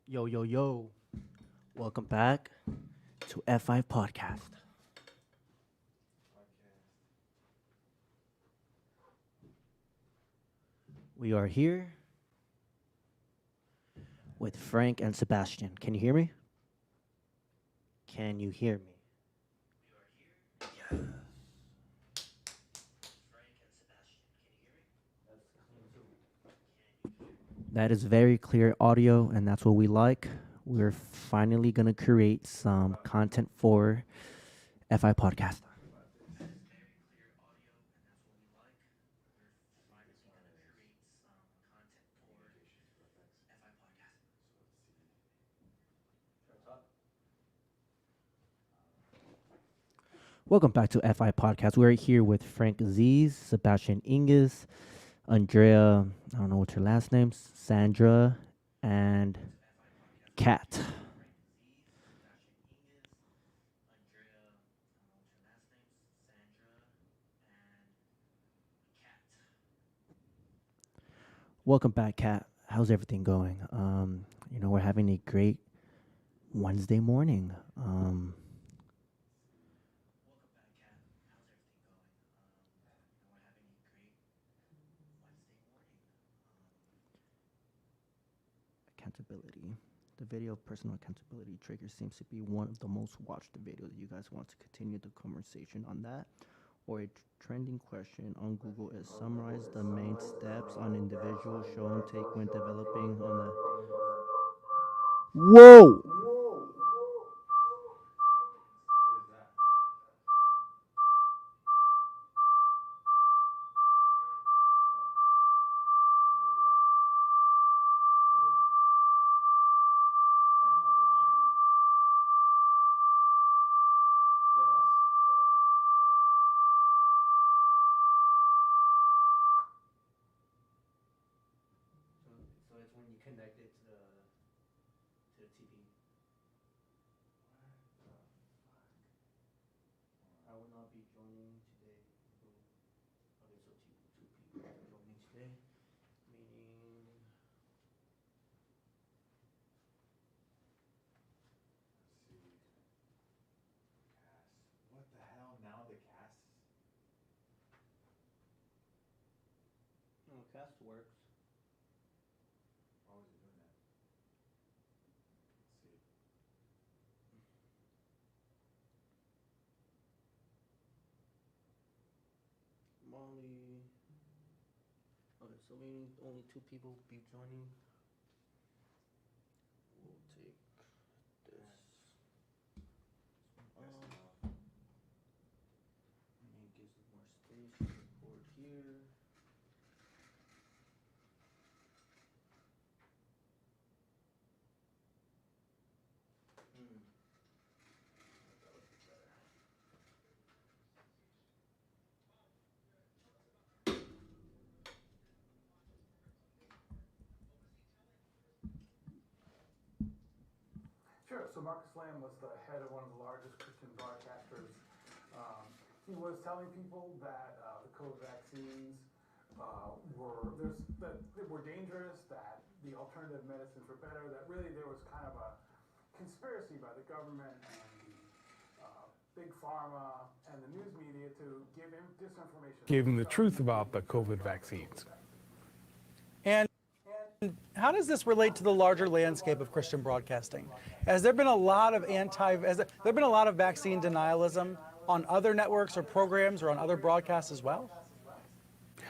Yo, yo, yo. Welcome back to FI Podcast. We are here with Frank and Sebastian. Can you hear me? Can you hear me? That is very clear audio, and that's what we like. We're finally going to create some content for FI Podcast. Welcome back to FI Podcast. We're here with Frank Aziz, Sebastian Inges, Andrea, I don't know what's her last name, Sandra, and Kat. Welcome back, Kat. How's everything going? We're having a great Wednesday morning. Accountability. The video of personal accountability trigger seems to be one of the most watched videos. You guys want to continue the conversation on that? Or a trending question on Google is summarize the main steps on individual show and take when developing on the. Whoa! So it's when you connect it to the TV. I will not be joining today. Okay, so two people are joining today, meaning What the hell? Now the cast. no cast works. Why was he doing that? Let's see. Molly. Okay, so meaning only two people be joining. We'll take this off. And it gives it more space to record here. Hmm. Sure. So Marcus Lamb was the head of one of the largest Christian broadcasters. He was telling people that the COVID vaccines were dangerous, that the alternative medicines were better, that really there was kind of a conspiracy by the government and the big pharma and the news media to give him disinformation. Giving the truth about the COVID vaccines. And how does this relate to the larger landscape of Christian broadcasting? Has there been a lot of vaccine denialism on other networks or programs or on other broadcasts as well?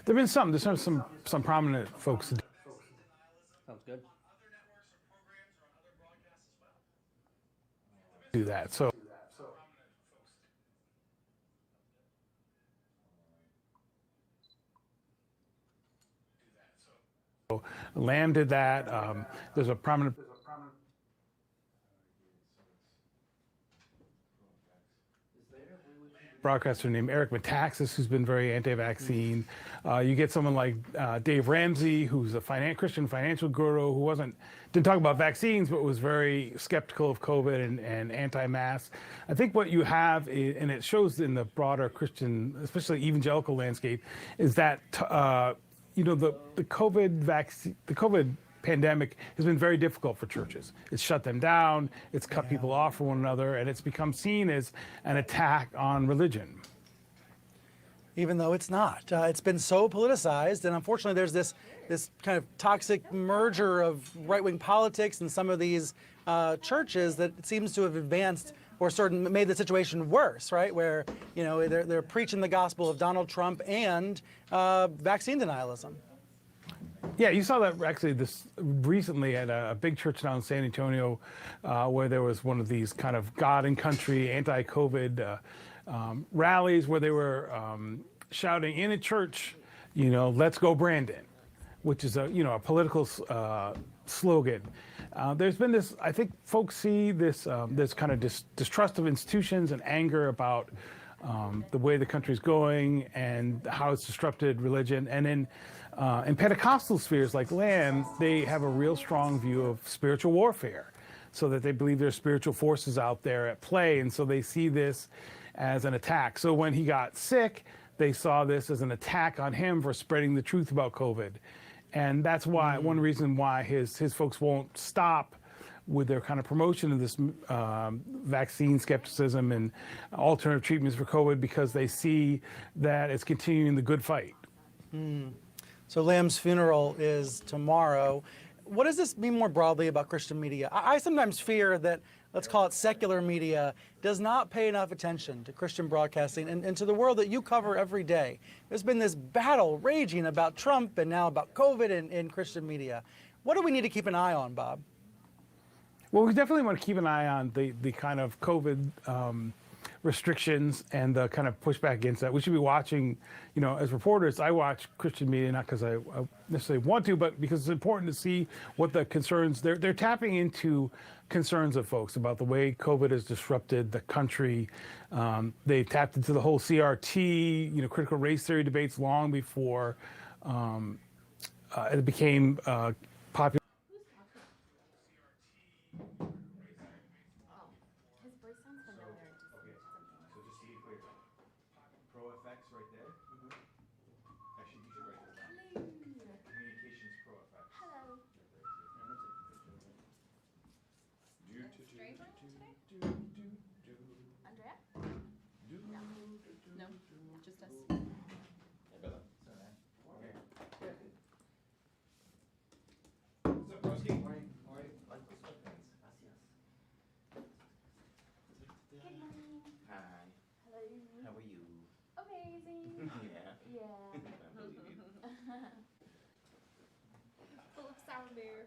There's some prominent folks who Sounds good. do that. So Lamb did that. There's a prominent broadcaster named Eric Metaxas, who's been very anti-vaccine. You get someone like Dave Ramsey, who's a Christian financial guru, who didn't talk about vaccines, but was very skeptical of COVID and anti-mask. I think what you have, and it shows in the broader Christian, especially evangelical landscape, is that the COVID vaccine, the COVID pandemic has been very difficult for churches. It's shut them down, it's cut people off from one another, and it's become seen as an attack on religion. Even though it's not. It's been so politicized, and unfortunately there's this kind of toxic merger of right-wing politics and some of these churches that seems to have advanced or made the situation worse, right? Where, you know, they're preaching the gospel of Donald Trump and vaccine denialism. Yeah, you saw that actually this recently at a big church down in San Antonio, where there was one of these kind of God and country anti-COVID rallies where they were shouting in a church, you know, "Let's go Brandon," which is a political slogan. There's been this, I think folks see this this kind of distrust of institutions and anger about the way the country's going and how it's disrupted religion. And in Pentecostal spheres like Lamb, they have a real strong view of spiritual warfare, so that they believe there's spiritual forces out there at play, and so they see this as an attack. So when he got sick, they saw this as an attack on him for spreading the truth about COVID. And that's why one reason why his folks won't stop with their kind of promotion of this vaccine skepticism and alternative treatments for COVID, because they see that it's continuing the good fight. So Lamb's funeral is tomorrow. What does this mean more broadly about Christian media? I sometimes fear that, let's call it secular media, does not pay enough attention to Christian broadcasting and to the world that you cover every day. There's been this battle raging about Trump and now about COVID in Christian media. What do we need to keep an eye on, Bob? Well, we definitely want to keep an eye on the kind of COVID restrictions and the kind of pushback against that. We should be watching, you know, as reporters, I watch Christian media, not because I necessarily want to, but because it's important to see what the concerns, they're tapping into concerns of folks about the way COVID has disrupted the country. They tapped into the whole CRT, you know, critical race theory debates long before it became popular. His voice sounds familiar. Okay, so just to be clear, Pro FX right there. Actually, you should write this down. Communications Pro FX. Hello. Strange today? Andrea? No. No, just us. What's up, broski? Good morning. Hi, Hello. how are you? Amazing. Yeah. Yeah.